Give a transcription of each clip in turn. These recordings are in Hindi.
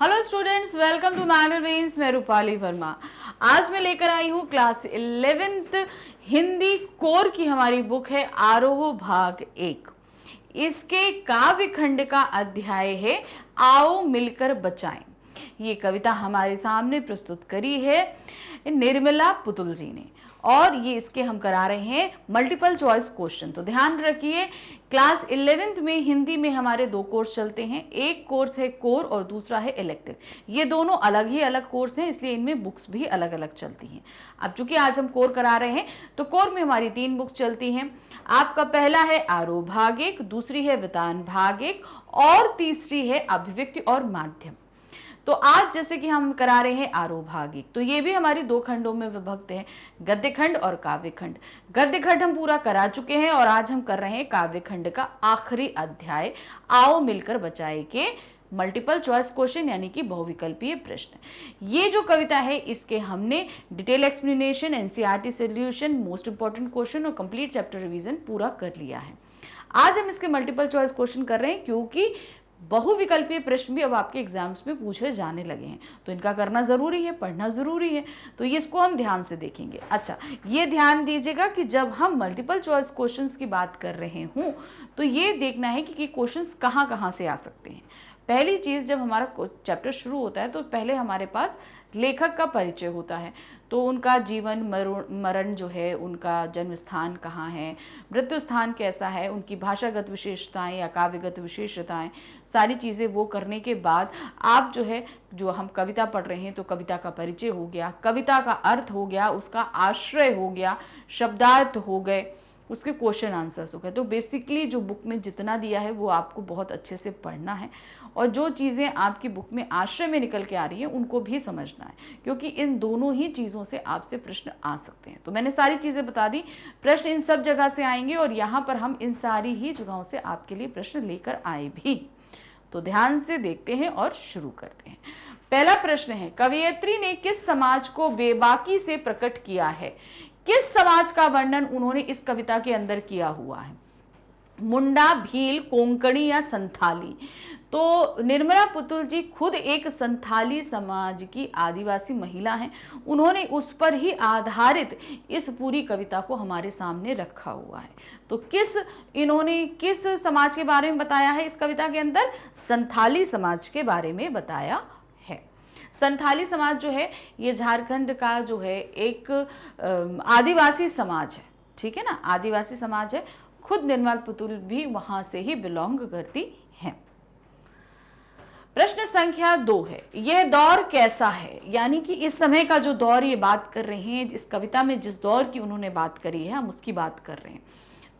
Hello students, welcome to magazines. मैं रूपाली वर्मा। आज मैं लेकर आई हूँ क्लास 11th हिंदी कोर की हमारी बुक है आरोह भाग 1। इसके काव्य खंड का अध्याय है आओ मिलकर बचाएं। ये कविता हमारे सामने प्रस्तुत करी है निर्मला पुतुल जी ने और ये इसके हम करा रहे हैं मल्टीपल चॉइस क्वेश्चन। तो ध्यान रखिए, क्लास 11th में हिंदी में हमारे दो कोर्स चलते हैं। एक कोर्स है कोर और दूसरा है इलेक्टिव। ये दोनों अलग ही अलग कोर्स हैं, इसलिए इनमें बुक्स भी अलग अलग चलती हैं। अब चूंकि आज हम कोर करा रहे हैं तो कोर में हमारी 3 बुक्स चलती हैं। आपका पहला है आरोह भाग 1, दूसरी है वितान भाग 1 और तीसरी है अभिव्यक्ति और माध्यम। तो आज जैसे कि हम करा रहे हैं आरोह भाग 1, तो ये भी हमारी 2 खंडों में विभक्त है, गद्य खंड और काव्य खंड। गद्य खंड हम पूरा करा चुके हैं और आज हम कर रहे हैं काव्य खंड का आखिरी अध्याय आओ मिलकर बचाए के मल्टीपल चॉइस क्वेश्चन यानी कि बहुविकल्पीय प्रश्न। ये जो कविता है इसके हमने detail explanation, NCERT solution, most important question और कंप्लीट चैप्टर रिवीजन पूरा कर लिया है। आज हम इसके मल्टीपल चॉइस क्वेश्चन कर रहे हैं क्योंकि बहुविकल्पीय प्रश्न भी अब आपके एग्जाम्स में पूछे जाने लगे हैं, तो इनका करना जरूरी है, पढ़ना जरूरी है। तो ये इसको हम ध्यान से देखेंगे। अच्छा, ये ध्यान दीजिएगा कि जब हम मल्टीपल चॉइस क्वेश्चंस की बात कर रहे हूं तो ये देखना है कि क्वेश्चंस कहाँ कहाँ से आ सकते हैं। पहली चीज, जब हमारा चैप्टर शुरू होता है तो पहले हमारे पास लेखक का परिचय होता है। तो उनका जीवन मरण जो है, उनका जन्म स्थान कहाँ है, मृत्यु स्थान कैसा है, उनकी भाषागत विशेषताएं या काव्यगत विशेषताएं, सारी चीज़ें वो करने के बाद आप जो है, जो हम कविता पढ़ रहे हैं तो कविता का परिचय हो गया, कविता का अर्थ हो गया, उसका आश्रय हो गया, शब्दार्थ हो गए, उसके क्वेश्चन आंसर्स हो गए। तो बेसिकली जो बुक में जितना दिया है वो आपको बहुत अच्छे से पढ़ना है और जो चीज़ें आपकी बुक में आश्रय में निकल के आ रही हैं उनको भी समझना है, क्योंकि इन दोनों ही चीज़ों से आपसे प्रश्न आ सकते हैं। तो मैंने सारी चीज़ें बता दी, प्रश्न इन सब जगह से आएंगे और यहाँ पर हम इन सारी ही जगहों से आपके लिए प्रश्न लेकर आए भी। तो ध्यान से देखते हैं और शुरू करते हैं। पहला प्रश्न है, कवयित्री ने किस समाज को बेबाकी से प्रकट किया है? किस समाज का वर्णन उन्होंने इस कविता के अंदर किया हुआ है? मुंडा, भील, कोंकणी या संथाली? तो निर्मला पुतुल जी खुद एक संथाली समाज की आदिवासी महिला हैं। उन्होंने उस पर ही आधारित इस पूरी कविता को हमारे सामने रखा हुआ है। तो इन्होंने किस समाज के बारे में बताया है इस कविता के अंदर? संथाली समाज के बारे में बताया है। संथाली समाज जो है ये झारखंड का जो है एक आदिवासी समाज है, ठीक है ना, आदिवासी समाज है। खुद निर्मला पुतुल भी वहां से ही बिलोंग करती हैं। प्रश्न संख्या 2 है, यह दौर कैसा है? यानी कि इस समय का जो दौर ये बात कर रहे हैं, इस कविता में जिस दौर की उन्होंने बात करी है हम उसकी बात कर रहे हैं।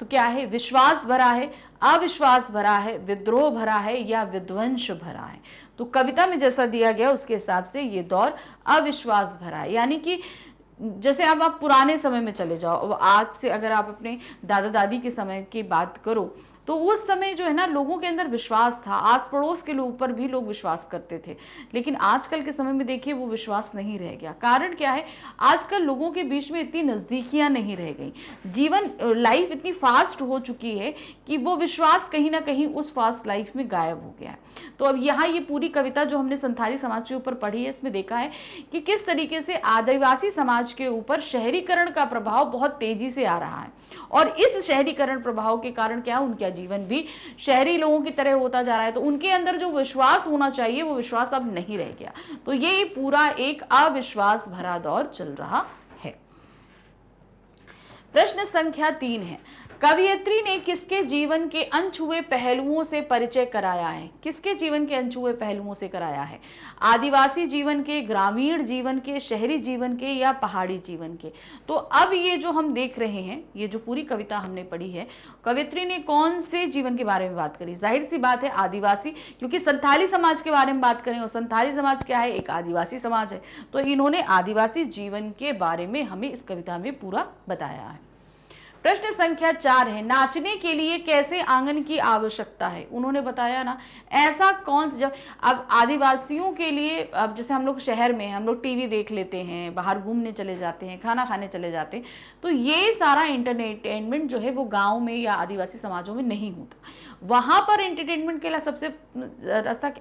तो क्या है? विश्वास भरा है, अविश्वास भरा है, विद्रोह भरा है या विध्वंस भरा है? तो कविता में जैसा दिया गया उसके हिसाब से ये दौर अविश्वास भरा है। यानी कि जैसे अब आप पुराने समय में चले जाओ, आज से अगर आप अपने दादा दादी के समय की बात करो तो उस समय जो है ना, लोगों के अंदर विश्वास था, आस पड़ोस के लोग पर भी लोग विश्वास करते थे। लेकिन आजकल के समय में देखिए वो विश्वास नहीं रह गया। कारण क्या है? आजकल लोगों के बीच में इतनी नज़दीकियां नहीं रह गई, जीवन लाइफ इतनी फास्ट हो चुकी है कि वो विश्वास कहीं ना कहीं उस फास्ट लाइफ में गायब हो गया है। तो अब यहाँ ये पूरी कविता जो हमने संथाली समाज के ऊपर पढ़ी है, इसमें देखा है कि किस तरीके से आदिवासी समाज के ऊपर शहरीकरण का प्रभाव बहुत तेजी से आ रहा है और इस शहरीकरण प्रभाव के कारण क्या, उनका जीवन भी शहरी लोगों की तरह होता जा रहा है। तो उनके अंदर जो विश्वास होना चाहिए वो विश्वास अब नहीं रह गया। तो ये पूरा एक अविश्वास भरा दौर चल रहा है। प्रश्न संख्या 3 है, कवयित्री ने किसके जीवन के अनछुए पहलुओं से परिचय कराया है? किसके जीवन के अनछुए पहलुओं से कराया है? आदिवासी जीवन के, ग्रामीण जीवन के, शहरी जीवन के या पहाड़ी जीवन के? तो अब ये जो हम देख रहे हैं, ये जो पूरी कविता हमने पढ़ी है, कवयित्री ने कौन से जीवन के बारे में बात करी? जाहिर सी बात है आदिवासी, क्योंकि संथाली समाज के बारे में बात करें और संथाली समाज क्या है? एक आदिवासी समाज है। तो इन्होंने आदिवासी जीवन के बारे में हमें इस कविता में पूरा बताया है। प्रश्न संख्या 4 है, नाचने के लिए कैसे आंगन की आवश्यकता है? उन्होंने बताया ना, ऐसा कौन जब अब आदिवासियों के लिए, अब जैसे हम लोग शहर में हम लोग टीवी देख लेते हैं, बाहर घूमने चले जाते हैं, खाना खाने चले जाते हैं, तो ये सारा एंटरटेनमेंट जो है वो गांव में या आदिवासी समाजों में नहीं होता। वहां पर एंटरटेनमेंट के लिए सबसे रास्ता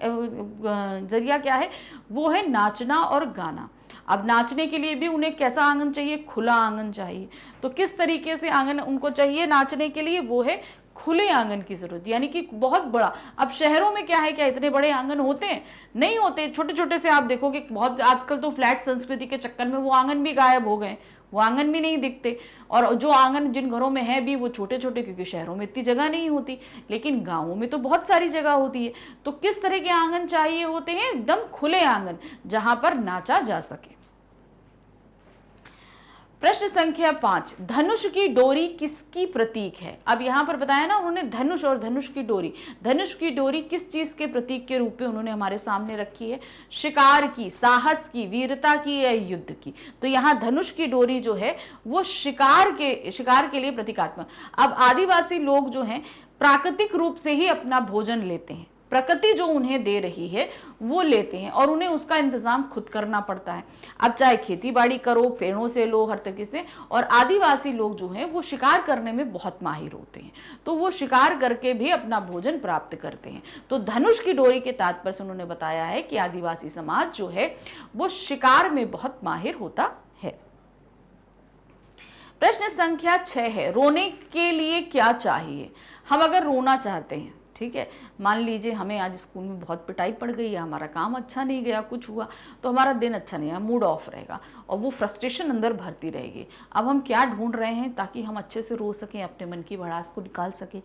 जरिया क्या है? वो है नाचना और गाना। अब नाचने के लिए भी उन्हें कैसा आंगन चाहिए? खुला आंगन चाहिए। तो किस तरीके से आंगन उनको चाहिए नाचने के लिए? वो है खुले आंगन की जरूरत, यानी कि बहुत बड़ा। अब शहरों में क्या है, क्या इतने बड़े आंगन होते हैं? नहीं होते, छोटे छोटे से आप देखोगे। बहुत आजकल तो फ्लैट संस्कृति के चक्कर में वो आंगन भी गायब हो गए, वो आंगन भी नहीं दिखते। और जो आंगन जिन घरों में है भी वो छोटे छोटे, क्योंकि शहरों में इतनी जगह नहीं होती, लेकिन गांवों में तो बहुत सारी जगह होती है। तो किस तरह के आंगन चाहिए होते हैं? एकदम खुले आंगन, जहां पर नाचा जा सके। प्रश्न संख्या 5, धनुष की डोरी किसकी प्रतीक है? अब यहां पर बताया ना उन्होंने, धनुष और धनुष की डोरी। धनुष की डोरी किस चीज के प्रतीक के रूप में उन्होंने हमारे सामने रखी है? शिकार की, साहस की, वीरता की या युद्ध की? तो यहां धनुष की डोरी जो है वो शिकार के लिए प्रतीकात्मक। अब आदिवासी लोग जो हैं प्राकृतिक रूप से ही अपना भोजन लेते हैं, प्रकृति जो उन्हें दे रही है वो लेते हैं, और उन्हें उसका इंतजाम खुद करना पड़ता है। अब चाहे खेती बाड़ी करो, पेड़ों से लो, हर तरीके से। और आदिवासी लोग जो हैं वो शिकार करने में बहुत माहिर होते हैं, तो वो शिकार करके भी अपना भोजन प्राप्त करते हैं। तो धनुष की डोरी के तात्पर्य से उन्होंने बताया है कि आदिवासी समाज जो है वो शिकार में बहुत माहिर होता है। प्रश्न संख्या 6 है, रोने के लिए क्या चाहिए? हम अगर रोना चाहते हैं, ठीक है, मान लीजिए हमें आज स्कूल में बहुत पिटाई पड़ गई है, हमारा काम अच्छा नहीं गया, कुछ हुआ, तो हमारा दिन अच्छा नहीं है, मूड ऑफ रहेगा और वो फ्रस्ट्रेशन अंदर भरती रहेगी। अब हम क्या ढूंढ रहे हैं ताकि हम अच्छे से रो सकें, अपने मन की भड़ास को निकाल सकें?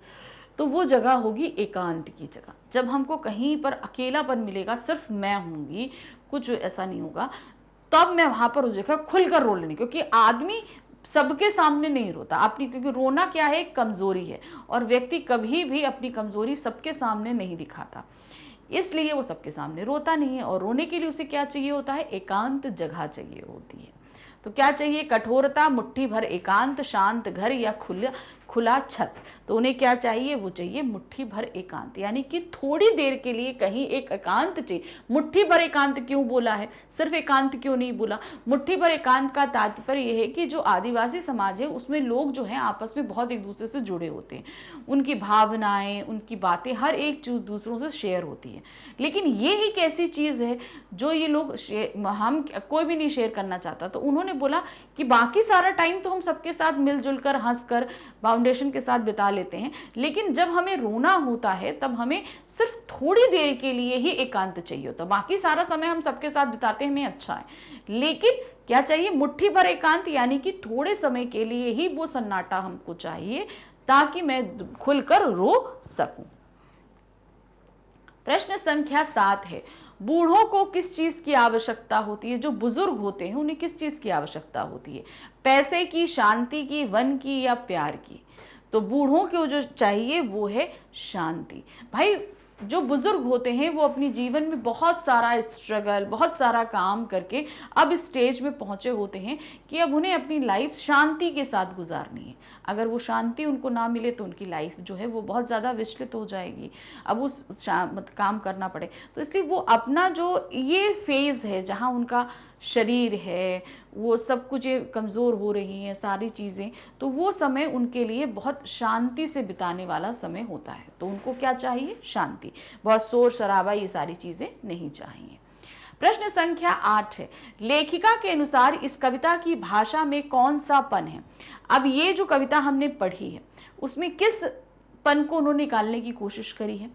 तो वो जगह होगी एकांत की जगह। जब हमको कहीं पर अकेलापन मिलेगा, सिर्फ मैं होंगी, कुछ ऐसा नहीं होगा, तब मैं वहां पर उस जगह खुलकर रो लेनी। क्योंकि आदमी सबके सामने नहीं रोता अपनी, क्योंकि रोना क्या है? एक कमजोरी है, और व्यक्ति कभी भी अपनी कमजोरी सबके सामने नहीं दिखाता, इसलिए वो सबके सामने रोता नहीं है। और रोने के लिए उसे क्या चाहिए होता है? एकांत जगह चाहिए होती है। तो क्या चाहिए? कठोरता, मुट्ठी भर एकांत, शांत घर या खुला छत। तो उन्हें क्या चाहिए? वो चाहिए मुट्ठी भर एकांत, यानी कि थोड़ी देर के लिए कहीं एक एकांत चाहिए। मुट्ठी भर एकांत क्यों बोला है? सिर्फ एकांत क्यों नहीं बोला? मुट्ठी भर एकांत का तात्पर्य यह है कि जो आदिवासी समाज है उसमें लोग जो हैं आपस में बहुत एक दूसरे से जुड़े होते हैं, उनकी भावनाएं, उनकी बातें हर एक चीज दूसरों से शेयर होती है। लेकिन ये एक ऐसी चीज है जो ये लोग हम कोई भी नहीं शेयर करना चाहता। तो उन्होंने बोला कि बाकी सारा टाइम तो हम सबके साथ मिलजुल कर, हंसकर, फाउंडेशन के साथ बिता लेते हैं, लेकिन जब हमें रोना होता है तब हमें सिर्फ थोड़ी देर के लिए ही एकांत चाहिए होता है। बाकी सारा समय हम सबके साथ बिताते हैं, हमें अच्छा है, लेकिन क्या चाहिए? मुट्ठी भर एकांत, यानी कि थोड़े समय के लिए ही वो सन्नाटा हमको चाहिए ताकि मैं खुलकर रो सकूं। प्रश्न संख्या 7 है, बूढ़ों को किस चीज की आवश्यकता होती है? जो बुजुर्ग होते हैं उन्हें किस चीज की आवश्यकता होती है? पैसे की, शांति की, वन की या प्यार की? तो बूढ़ों को जो चाहिए वो है शांति। भाई जो बुजुर्ग होते हैं वो अपनी जीवन में बहुत सारा स्ट्रगल, बहुत सारा काम करके अब स्टेज में पहुंचे होते हैं कि अब उन्हें अपनी लाइफ शांति के साथ गुजारनी है। अगर वो शांति उनको ना मिले तो उनकी लाइफ जो है वो बहुत ज़्यादा विचलित हो जाएगी, अब उस काम करना पड़े। तो इसलिए वो अपना जो ये फेज़ है जहाँ उनका शरीर है वो सब कुछ ये कमज़ोर हो रही हैं सारी चीज़ें, तो वो समय उनके लिए बहुत शांति से बिताने वाला समय होता है। तो उनको क्या चाहिए? शांति। बहुत शोर शराबा ये सारी चीज़ें नहीं चाहिए। प्रश्न संख्या 8 है, लेखिका के अनुसार इस कविता की भाषा में कौन सा पन है? अब ये जो कविता हमने पढ़ी है उसमें किस पन को उन्होंने निकालने की कोशिश करी है?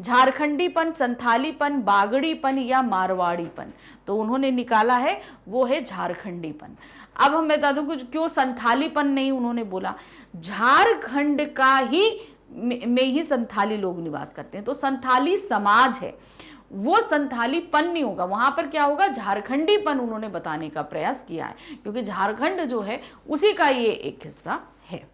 झारखंडीपन, संथालीपन, बागड़ीपन या मारवाड़ीपन? तो उन्होंने निकाला है वो है झारखंडीपन। अब हम बता दूं कुछ क्यों संथालीपन नहीं उन्होंने बोला? झारखंड का ही में ही संथाली लोग निवास करते हैं, तो संथाली समाज है, वो संथालीपन नहीं होगा, वहां पर क्या होगा? झारखंडीपन उन्होंने बताने का प्रयास किया है, क्योंकि झारखंड जो है उसी का ये एक हिस्सा है।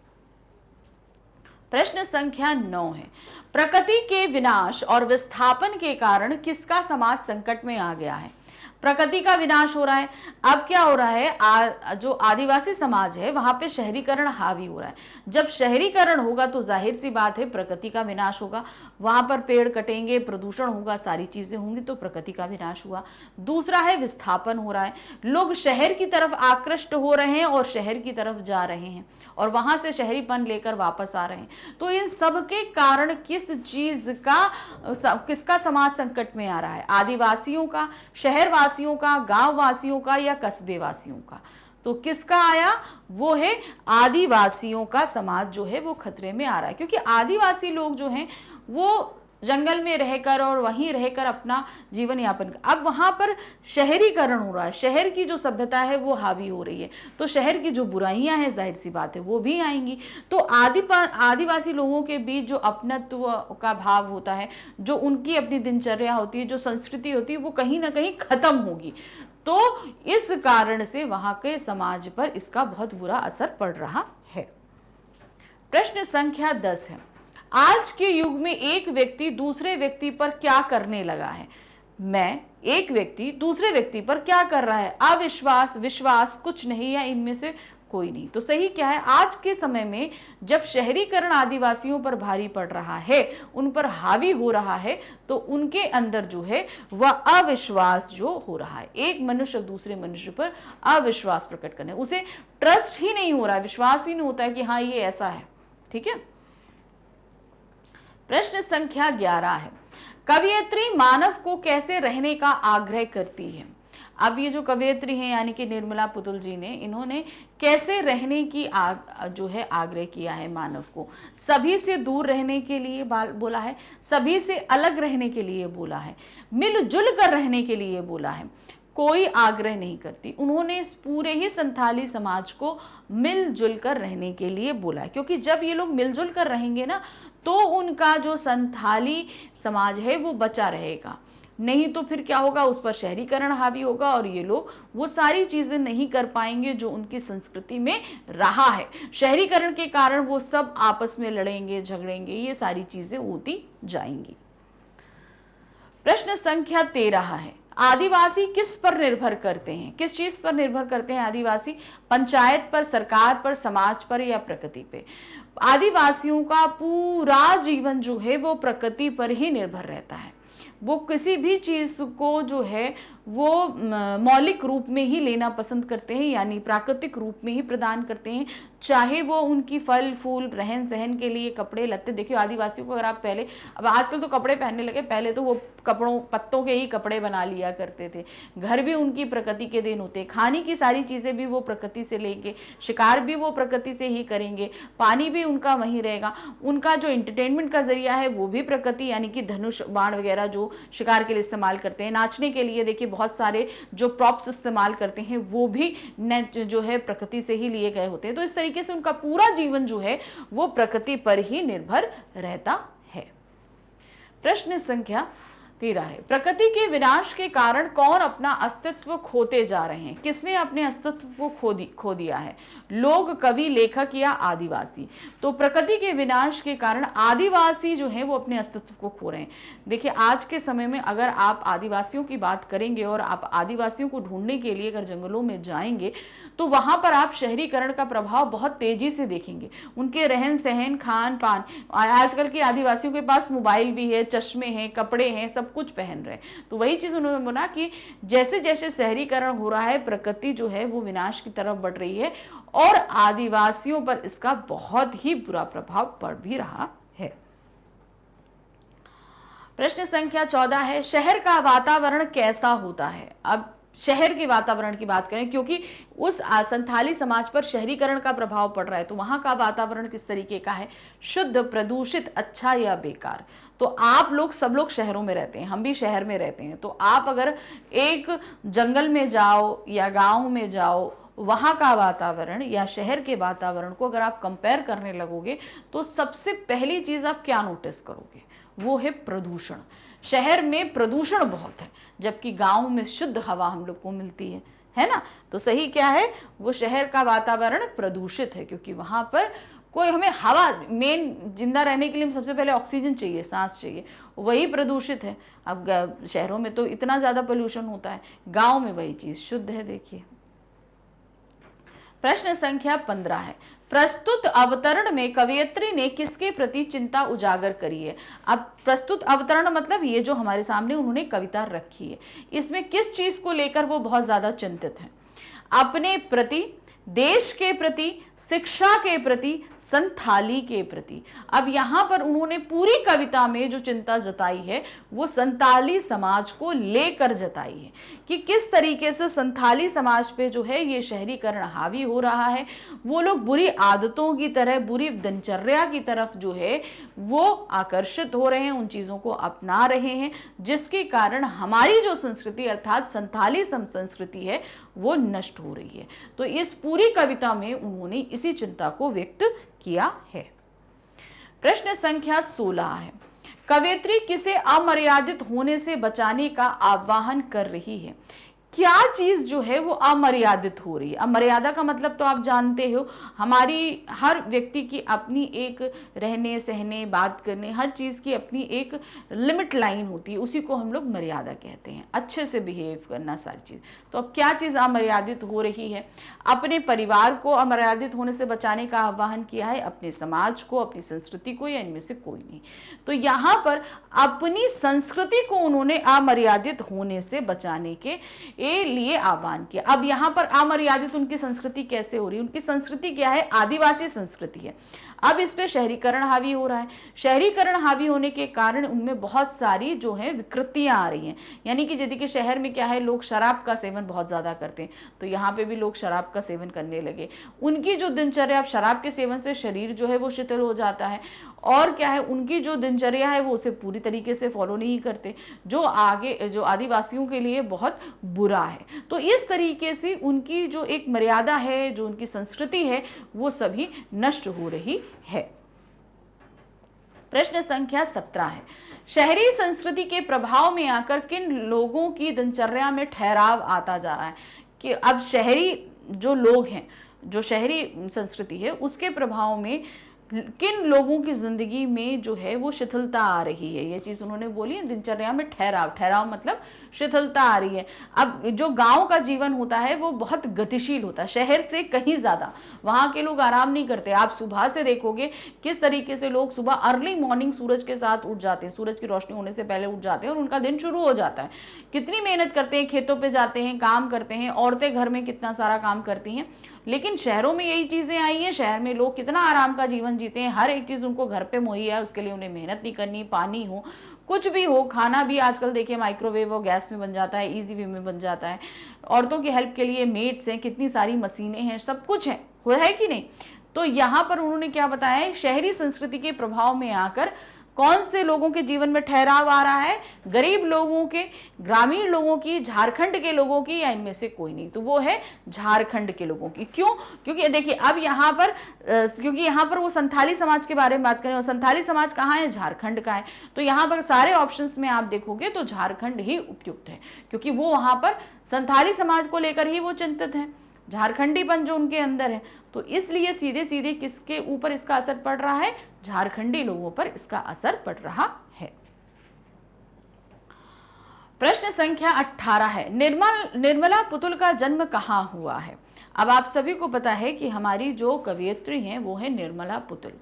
प्रश्न संख्या 9 है, प्रकृति के विनाश और विस्थापन के कारण किसका समाज संकट में आ गया है? प्रकृति का विनाश हो रहा है। अब क्या हो रहा है, जो आदिवासी समाज है वहां पे शहरीकरण हावी हो रहा है। जब शहरीकरण होगा तो जाहिर सी बात है प्रकृति का विनाश होगा, वहां पर पेड़ कटेंगे, प्रदूषण होगा, सारी चीजें होंगी, तो प्रकृति का विनाश हुआ। दूसरा है विस्थापन हो रहा है, लोग शहर की तरफ आकृष्ट हो रहे हैं और शहर की तरफ जा रहे हैं और वहां से शहरीपन लेकर वापस आ रहे हैं। तो इन सब के कारण किस चीज का, किसका समाज संकट में आ रहा है? आदिवासियों का, शहर वासियों का, गांव वासियों का या कस्बे वासियों का? तो किसका आया? वो है आदिवासियों का समाज जो है वो खतरे में आ रहा है, क्योंकि आदिवासी लोग जो हैं वो जंगल में रहकर और वहीं रहकर अपना जीवन यापन कर, अब वहां पर शहरीकरण हो रहा है, शहर की जो सभ्यता है वो हावी हो रही है, तो शहर की जो बुराइयां हैं जाहिर सी बात है वो भी आएंगी। तो आदिवासी लोगों के बीच जो अपनत्व का भाव होता है, जो उनकी अपनी दिनचर्या होती है, जो संस्कृति होती है, वो कहीं ना कहीं खत्म होगी। तो इस कारण से वहां के समाज पर इसका बहुत बुरा असर पड़ रहा है। प्रश्न संख्या 10 है, आज के युग में एक व्यक्ति दूसरे व्यक्ति पर क्या करने लगा है? एक व्यक्ति दूसरे व्यक्ति पर क्या कर रहा है? अविश्वास, विश्वास, कुछ नहीं, या इनमें से कोई नहीं। तो सही क्या है? आज के समय में जब शहरीकरण आदिवासियों पर भारी पड़ रहा है, उन पर हावी हो रहा है, तो उनके अंदर जो है वह अविश्वास जो हो रहा है, एक मनुष्य दूसरे मनुष्य पर अविश्वास प्रकट करने, उसे ट्रस्ट ही नहीं हो रहा है, विश्वास ही नहीं होता है कि हाँ ये ऐसा है। ठीक है। प्रश्न संख्या 11 है, कवयित्री मानव को कैसे रहने का आग्रह करती है? अब ये जो कवयित्री हैं यानी कि निर्मला पुतुल जी ने, इन्होंने कैसे रहने की जो है आग्रह किया है मानव को? सभी से दूर रहने के लिए बोला है, सभी से अलग रहने के लिए बोला है, मिलजुल कर रहने के लिए बोला है, कोई आग्रह नहीं करती। उन्होंने इस पूरे ही संथाली समाज को मिलजुल कर रहने के लिए बोला है, क्योंकि जब ये लोग मिलजुल कर रहेंगे ना तो उनका जो संथाली समाज है वो बचा रहेगा, नहीं तो फिर क्या होगा, उस पर शहरीकरण हावी होगा और ये लोग वो सारी चीजें नहीं कर पाएंगे जो उनकी संस्कृति में रहा है। शहरीकरण के कारण वो सब आपस में लड़ेंगे, झगड़ेंगे, ये सारी चीजें होती जाएंगी। प्रश्न संख्या 13 है, आदिवासी किस पर निर्भर करते हैं? किस चीज पर निर्भर करते हैं आदिवासी? पंचायत पर, सरकार पर, समाज पर या प्रकृति पे? आदिवासियों का पूरा जीवन जो है वो प्रकृति पर ही निर्भर रहता है। वो किसी भी चीज को जो है वो मौलिक रूप में ही लेना पसंद करते हैं, यानी प्राकृतिक रूप में ही प्रदान करते हैं, चाहे वो उनकी फल फूल, रहन सहन के लिए कपड़े लत्ते। देखिए आदिवासियों को अगर आप पहले, अब आजकल तो कपड़े पहनने लगे, पहले तो वो कपड़ों पत्तों के ही कपड़े बना लिया करते थे। घर भी उनकी प्रकृति के देन होते, खाने की सारी चीजें भी वो प्रकृति से लेंगे, शिकार भी वो प्रकृति से ही करेंगे, पानी भी उनका वहीं रहेगा, उनका जो एंटरटेनमेंट का जरिया है वो भी प्रकृति, यानी कि धनुष बाण वगैरह जो शिकार के लिए इस्तेमाल करते हैं, नाचने के लिए देखिए बहुत सारे जो प्रॉप्स इस्तेमाल करते हैं वो भी जो है प्रकृति से ही लिए गए होते हैं। तो इस तरीके से उनका पूरा जीवन जो है वो प्रकृति पर ही निर्भर रहता है। प्रश्न संख्या 13 है, प्रकृति के विनाश के कारण कौन अपना अस्तित्व खोते जा रहे हैं? किसने अपने अस्तित्व को खो दिया है? लोग, कवि, लेखक या आदिवासी? तो प्रकृति के विनाश के कारण आदिवासी जो है वो अपने अस्तित्व को खो रहे हैं। देखिए आज के समय में अगर आप आदिवासियों की बात करेंगे और आप आदिवासियों को ढूंढने के लिए अगर जंगलों में जाएंगे तो वहां पर आप शहरीकरण का प्रभाव बहुत तेजी से देखेंगे। उनके रहन सहन, खान पान, आजकल के आदिवासियों के पास मोबाइल भी है, चश्मे हैं, कपड़े हैं, सब कुछ पहन रहे हैं। तो वही चीज उन्होंने बोला कि जैसे जैसे शहरीकरण हो रहा है प्रकृति जो है वो विनाश की तरफ बढ़ रही है और आदिवासियों पर इसका बहुत ही बुरा प्रभाव पड़ भी रहा है। प्रश्न संख्या 14 है, शहर का वातावरण कैसा होता है? अब शहर के वातावरण की बात करें, क्योंकि उस संथाली समाज पर शहरीकरण का प्रभाव पड़ रहा है, तो वहां का वातावरण किस तरीके का है? शुद्ध, प्रदूषित, अच्छा या बेकार? तो आप लोग, सब लोग शहरों में रहते हैं, हम भी शहर में रहते हैं, तो आप अगर एक जंगल में जाओ या गांव में जाओ, वहां का वातावरण या शहर के वातावरण को अगर आप कंपेयर करने लगोगे तो सबसे पहली चीज आप क्या नोटिस करोगे? वो है प्रदूषण। शहर में प्रदूषण बहुत है, जबकि गांव में शुद्ध हवा हम लोग को मिलती है ना? तो सही क्या है? वो शहर का वातावरण प्रदूषित है, क्योंकि वहां पर कोई हमें हवा, मेन जिंदा रहने के लिए हम सबसे पहले ऑक्सीजन चाहिए, सांस चाहिए, वही प्रदूषित है। अब शहरों में तो इतना ज़्यादा पोल्यूशन होता है, गांव में वही चीज़ शुद्ध है। देखिए प्रश्न संख्या 15 है, प्रस्तुत अवतरण में कवयित्री ने किसके प्रति चिंता उजागर करी है। अब प्रस्तुत अवतरण मतलब ये जो हमारे सामने उन्होंने कविता रखी है, इसमें किस चीज को लेकर वो बहुत ज्यादा चिंतित है। अपने प्रति, देश के प्रति, शिक्षा के प्रति, संथाली के प्रति। अब यहां पर उन्होंने पूरी कविता में जो चिंता जताई है वो संथाली समाज को लेकर जताई है कि किस तरीके से संथाली समाज पे जो है ये शहरीकरण हावी हो रहा है। वो लोग बुरी आदतों की तरह, बुरी दिनचर्या की तरफ जो है वो आकर्षित हो रहे हैं, उन चीजों को अपना रहे हैं, जिसके कारण हमारी जो संस्कृति अर्थात संथाली संस्कृति है वो नष्ट हो रही है। तो इस पूरी कविता में उन्होंने इसी चिंता को व्यक्त किया है। प्रश्न संख्या 16 है, कवयित्री किसे अमर्यादित होने से बचाने का आह्वान कर रही है। क्या चीज जो है वो अमर्यादित हो रही है। अमर्यादा का मतलब तो आप जानते हो, हमारी हर व्यक्ति की अपनी एक रहने सहने, बात करने, हर चीज की अपनी एक लिमिट लाइन होती है, उसी को हम लोग मर्यादा कहते हैं, अच्छे से बिहेव करना, सारी चीज। तो अब क्या चीज अमर्यादित हो रही है। अपने परिवार को अमर्यादित होने से बचाने का आह्वान किया है, अपने समाज को, अपनी संस्कृति को, या इनमें से कोई नहीं। तो यहाँ पर अपनी संस्कृति को उन्होंने अमर्यादित होने से बचाने के लिए आह्वान किया। अब यहां पर अमर्यादित उनकी संस्कृति कैसे हो रही है। उनकी संस्कृति क्या है, आदिवासी संस्कृति है। अब इस पे शहरीकरण हावी हो रहा है। शहरीकरण हावी होने के कारण उनमें बहुत सारी जो है विकृतियां आ रही हैं। यानी कि यदि कि शहर में क्या है, लोग शराब का सेवन बहुत ज्यादा करते हैं, तो यहाँ पे भी लोग शराब का सेवन करने लगे। उनकी जो दिनचर्या, अब शराब के सेवन से शरीर जो है वो शिथिल हो जाता है, और क्या है उनकी जो दिनचर्या है वो उसे पूरी तरीके से फॉलो नहीं करते, जो आगे जो आदिवासियों के लिए बहुत बुरा है। तो इस तरीके से उनकी जो एक मर्यादा है, जो उनकी संस्कृति है, वो सभी नष्ट हो रही है। प्रश्न संख्या 17 है, शहरी संस्कृति के प्रभाव में आकर किन लोगों की दिनचर्या में ठहराव आता जा रहा है। कि अब शहरी जो लोग हैं, जो शहरी संस्कृति है, उसके प्रभाव में किन लोगों की जिंदगी में जो है वो शिथिलता आ रही है। ये चीज उन्होंने बोली, दिनचर्या में ठहराव, ठहराव मतलब शिथिलता आ रही है। अब जो गांव का जीवन होता है वो बहुत गतिशील होता है, शहर से कहीं ज्यादा। वहां के लोग आराम नहीं करते। आप सुबह से देखोगे किस तरीके से लोग सुबह अर्ली मॉर्निंग सूरज के साथ उठ जाते हैं, सूरज की रोशनी होने से पहले उठ जाते हैं और उनका दिन शुरू हो जाता है। कितनी मेहनत करते हैं, खेतों पे जाते हैं, काम करते हैं। औरतें घर में कितना सारा काम करती हैं। लेकिन शहरों में यही चीजें आई हैं। शहर में लोग कितना आराम का जीवन जीते हैं, हर एक चीज उनको घर पे मुहैया है, उसके लिए उन्हें मेहनत नहीं करनी। पानी हो, कुछ भी हो, खाना भी आजकल देखिए माइक्रोवेव और गैस में बन जाता है, इजी वे में बन जाता है। औरतों की हेल्प के लिए मेड्स हैं, कितनी सारी मशीनें हैं, सब कुछ है कि नहीं। तो यहाँ पर उन्होंने क्या बताया है, शहरी संस्कृति के प्रभाव में आकर कौन से लोगों के जीवन में ठहराव आ रहा है, गरीब लोगों के, ग्रामीण लोगों की, झारखंड के लोगों की, या इनमें से कोई नहीं। तो वो है झारखंड के लोगों की। क्यों? क्योंकि देखिए अब यहाँ पर क्योंकि यहाँ पर वो संथाली समाज के बारे में बात करें, और संथाली समाज कहाँ है, झारखंड का है। तो यहाँ पर सारे ऑप्शंस में आप देखोगे तो झारखंड ही उपयुक्त है, क्योंकि वो वहां पर संथाली समाज को लेकर ही वो चिंतित है, झारखंडीपन जो उनके अंदर है। तो इसलिए सीधे सीधे किसके ऊपर इसका असर पड़ रहा है, झारखंडी लोगों पर इसका असर पड़ रहा है। प्रश्न संख्या 18 है, निर्मला पुतुल का जन्म कहाँ हुआ है। अब आप सभी को पता है कि हमारी जो कवयित्री हैं वो है निर्मला पुतुल।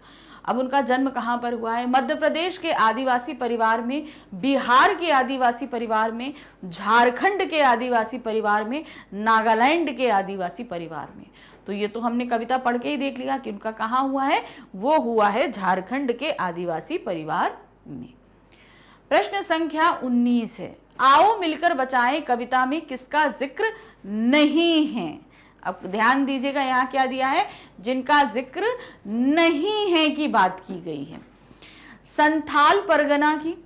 अब उनका जन्म कहाँ पर हुआ है, मध्य प्रदेश के आदिवासी परिवार में, बिहार के आदिवासी परिवार में, झारखंड के आदिवासी परिवार में, नागालैंड के आदिवासी परिवार में। तो ये तो हमने कविता पढ़ के ही देख लिया कि उनका कहाँ हुआ है, वो हुआ है झारखंड के आदिवासी परिवार में। प्रश्न संख्या 19 है, आओ मिलकर बचाएं कविता में किसका जिक्र नहीं है। अब ध्यान दीजिएगा, यहाँ क्या दिया है, जिनका जिक्र नहीं है की बात की गई है। संथाल परगना की,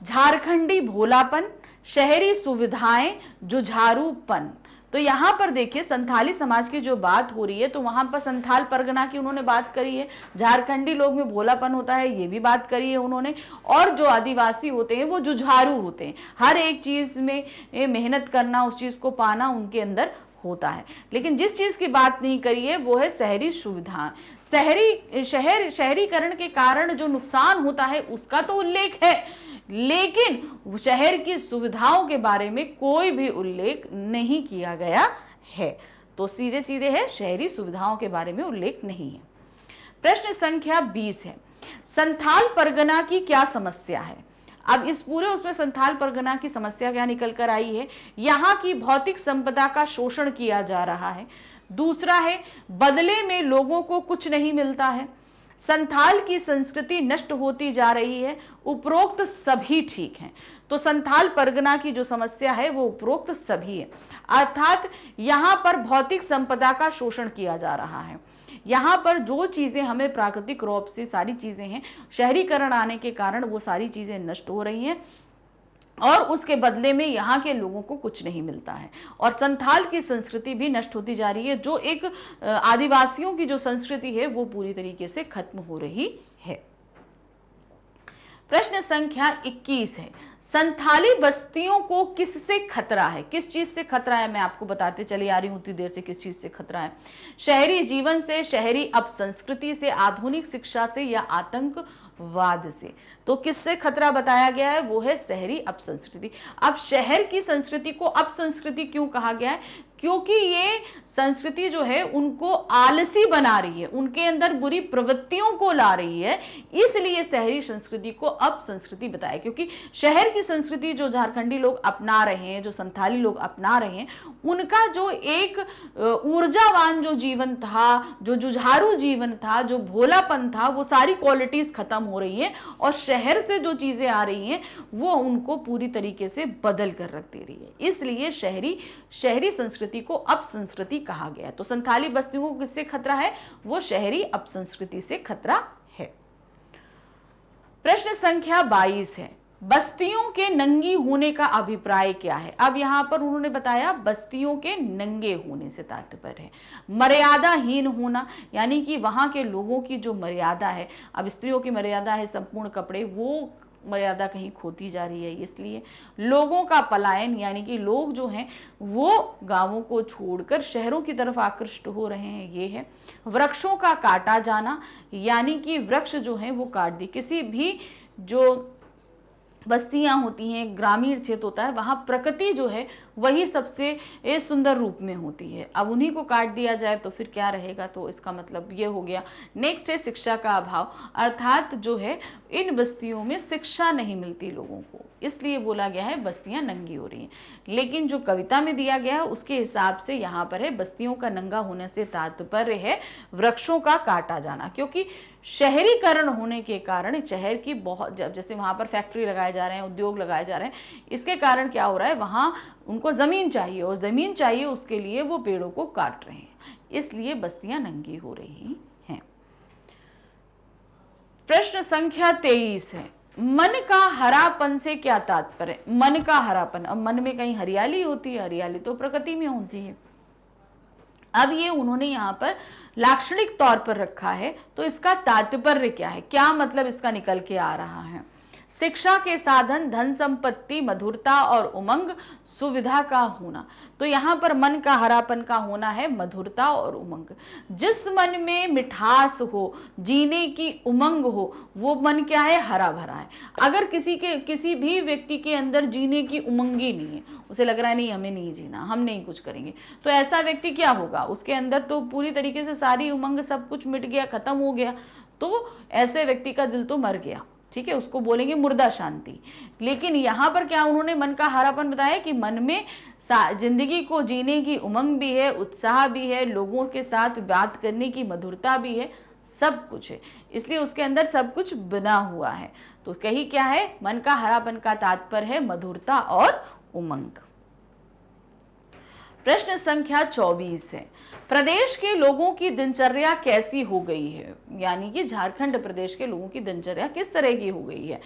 झारखंडी भोलापन, शहरी सुविधाएं, जुझारूपन। तो यहाँ पर देखिए संथाली समाज की जो बात हो रही है, तो वहां पर संथाल परगना की उन्होंने बात करी है, झारखंडी लोग में भोलापन होता है ये भी बात करी है उन्होंने, और जो आदिवासी होते हैं वो जुझारू होते हैं, हर एक चीज में मेहनत करना, उस चीज को पाना उनके अंदर होता है। लेकिन जिस चीज की बात नहीं करी है वो है शहरी सुविधा। शहरीकरण के कारण जो नुकसान होता है उसका तो उल्लेख है, लेकिन शहर की सुविधाओं के बारे में कोई भी उल्लेख नहीं किया गया है। तो सीधे सीधे है, शहरी सुविधाओं के बारे में उल्लेख नहीं है। प्रश्न संख्या 20 है, संथाल परगना की क्या समस्या है। अब इस पूरे उसमें संथाल परगना की समस्या क्या निकल कर आई है, यहाँ की भौतिक संपदा का शोषण किया जा रहा है। दूसरा है, बदले में लोगों को कुछ नहीं मिलता है। संथाल की संस्कृति नष्ट होती जा रही है। उपरोक्त सभी ठीक हैं। तो संथाल परगना की जो समस्या है वो उपरोक्त सभी है, अर्थात यहाँ पर भौतिक संपदा का शोषण किया जा रहा है। यहाँ पर जो चीजें हमें प्राकृतिक रूप से सारी चीजें हैं, शहरीकरण आने के कारण वो सारी चीजें नष्ट हो रही हैं और उसके बदले में यहाँ के लोगों को कुछ नहीं मिलता है। और संथाल की संस्कृति भी नष्ट होती जा रही है। जो एक आदिवासियों की जो संस्कृति है वो पूरी तरीके से खत्म हो रही है। प्रश्न संख्या 21 है, संथाली बस्तियों को किससे खतरा है। किस चीज से खतरा है, मैं आपको बताते चली आ रही हूं उतनी देर से किस चीज से खतरा है। शहरी जीवन से, शहरी अपसंस्कृति से, आधुनिक शिक्षा से या आतंकवाद से। तो किससे खतरा बताया गया है, वो है शहरी अपसंस्कृति। अब शहर की संस्कृति को अपसंस्कृति क्यों कहा गया है, क्योंकि ये संस्कृति जो है उनको आलसी बना रही है, उनके अंदर बुरी प्रवृत्तियों को ला रही है, इसलिए शहरी संस्कृति को अपसंस्कृति बताया। क्योंकि शहर की संस्कृति जो झारखंडी लोग अपना रहे हैं, जो संथाली लोग अपना रहे हैं, उनका जो एक ऊर्जावान जो जीवन था, जो जुझारू जीवन था, जो भोलापन था, वो सारी क्वालिटीज खत्म हो रही है और शहर से जो चीजें आ रही हैं वो उनको पूरी तरीके से बदल कर रख दे रही है। इसलिए शहरी संस्कृति को अपसंस्कृति कहा गया। तो संथाली बस्तियों को किससे खतरा है, वो शहरी अपसंस्कृति से खतरा है। प्रश्न संख्या 22 है, बस्तियों के नंगी होने का अभिप्राय क्या है। अब यहां पर उन्होंने बताया बस्तियों के नंगे होने से तात्पर्य है मर्यादाहीन होना, यानी कि वहां के लोगों की जो मर्यादा है, अब स्त्रियों की मर्यादा है संपूर्ण कपड़े, वो मर्यादा कहीं खोती जा रही है। इसलिए लोगों का पलायन, यानी कि लोग जो हैं वो गांवों को छोड़कर शहरों की तरफ आकृष्ट हो रहे हैं, ये है। वृक्षों का काटा जाना, यानी कि वृक्ष जो हैं वो काट दी। किसी भी जो बस्तियां होती हैं, ग्रामीण क्षेत्र होता है, वहां प्रकृति जो है वही सबसे सुंदर रूप में होती है। अब उन्हीं को काट दिया जाए तो फिर क्या रहेगा, तो इसका मतलब ये हो गया। नेक्स्ट है शिक्षा का अभाव, अर्थात जो है इन बस्तियों में शिक्षा नहीं मिलती लोगों को, इसलिए बोला गया है बस्तियां नंगी हो रही हैं। लेकिन जो कविता में दिया गया है उसके हिसाब से यहाँ पर है बस्तियों का नंगा होने से तात्पर्य है वृक्षों का काटा जाना, क्योंकि शहरीकरण होने के कारण शहर की बहुत, जैसे वहां पर फैक्ट्री लगाए जा रहे हैं, उद्योग लगाए जा रहे हैं, इसके कारण क्या हो रहा है, वहां उनको जमीन चाहिए और जमीन चाहिए उसके लिए वो पेड़ों को काट रहे हैं, इसलिए बस्तियां नंगी हो रही हैं। प्रश्न संख्या 23 है, मन का हरापन से क्या तात्पर्य है। मन का हरापन, अब मन में कहीं हरियाली होती है, हरियाली तो प्रकृति में होती है। अब ये उन्होंने यहाँ पर लाक्षणिक तौर पर रखा है, तो इसका तात्पर्य क्या है, क्या मतलब इसका निकल के आ रहा है। शिक्षा के साधन, धन संपत्ति, मधुरता और उमंग, सुविधा का होना। तो यहाँ पर मन का हरापन का होना है मधुरता और उमंग। जिस मन में मिठास हो, जीने की उमंग हो, वो मन क्या है, हरा भरा है। अगर किसी भी व्यक्ति के अंदर जीने की उमंग ही नहीं है, उसे लग रहा है नहीं हमें नहीं जीना, हम नहीं कुछ करेंगे, तो ऐसा व्यक्ति क्या होगा, उसके अंदर तो पूरी तरीके से सारी उमंग, सब कुछ मिट गया, खत्म हो गया, तो ऐसे व्यक्ति का दिल तो मर गया, ठीक है, उसको बोलेंगे मुर्दा शांति। लेकिन यहाँ पर क्या उन्होंने मन का हरापन बताया कि मन में जिंदगी को जीने की उमंग भी है, उत्साह भी है, लोगों के साथ बात करने की मधुरता भी है, सब कुछ है, इसलिए उसके अंदर सब कुछ बना हुआ है। तो कही क्या है, मन का हरापन का तात्पर्य है मधुरता और उमंग। प्रश्न संख्या 24 है, प्रदेश के लोगों की दिनचर्या कैसी हो गई है, यानी कि झारखंड प्रदेश के लोगों की दिनचर्या किस तरह की हो गई है।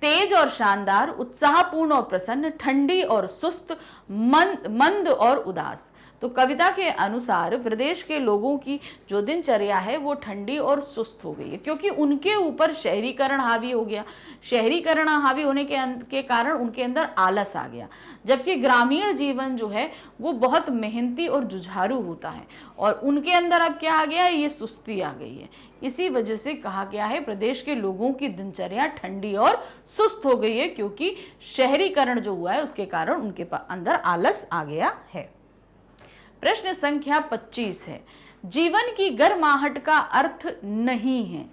तेज और शानदार, उत्साहपूर्ण और प्रसन्न, ठंडी और सुस्त, मंद और उदास। तो कविता के अनुसार प्रदेश के लोगों की जो दिनचर्या है वो ठंडी और सुस्त हो गई है, क्योंकि उनके ऊपर शहरीकरण हावी हो गया। शहरीकरण हावी होने के कारण उनके अंदर आलस आ गया, जबकि ग्रामीण जीवन जो है वो बहुत मेहनती और जुझारू होता है, और उनके अंदर अब क्या आ गया है, ये सुस्ती आ गई है। इसी वजह से कहा गया है प्रदेश के लोगों की दिनचर्या ठंडी और सुस्त हो गई है, क्योंकि शहरीकरण जो हुआ है उसके कारण उनके अंदर आलस आ गया है। प्रश्न संख्या 25 है, जीवन की गर्माहट का अर्थ नहीं है।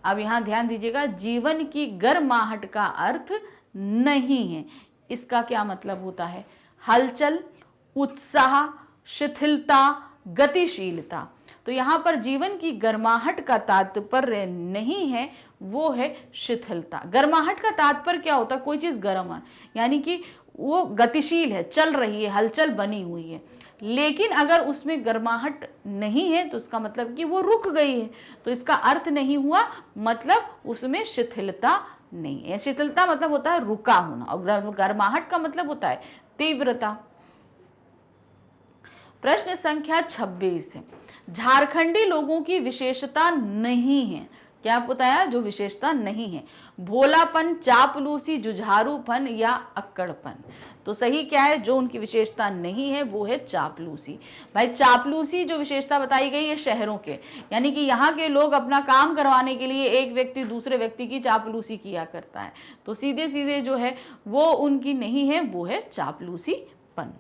अब यहां ध्यान दीजिएगा, जीवन की गर्माहट का अर्थ नहीं है, इसका क्या मतलब होता है? हलचल, उत्साह, शिथिलता, गतिशीलता। तो यहां पर जीवन की गर्माहट का तात्पर्य नहीं है, वो है शिथिलता। गर्माहट का तात्पर्य क्या होता है? कोई चीज गर्म है, यानी कि वो गतिशील है, चल रही है, हलचल बनी हुई है। लेकिन अगर उसमें गर्माहट नहीं है तो इसका मतलब कि वो रुक गई है, तो इसका अर्थ नहीं हुआ, मतलब उसमें शिथिलता नहीं है। शिथिलता मतलब होता है रुका होना, और गर्माहट का मतलब होता है तीव्रता। प्रश्न संख्या 26 है, झारखंडी लोगों की विशेषता नहीं है। क्या बताया? जो विशेषता नहीं है, भोलापन, चापलूसी, जुझारूपन या अक्कड़पन। तो सही क्या है? जो उनकी विशेषता नहीं है वो है चापलूसी। भाई चापलूसी जो विशेषता बताई गई है शहरों के, यानी कि यहाँ के लोग अपना काम करवाने के लिए एक व्यक्ति दूसरे व्यक्ति की चापलूसी किया करता है, तो सीधे सीधे जो है वो उनकी नहीं है, वो है चापलूसीपन।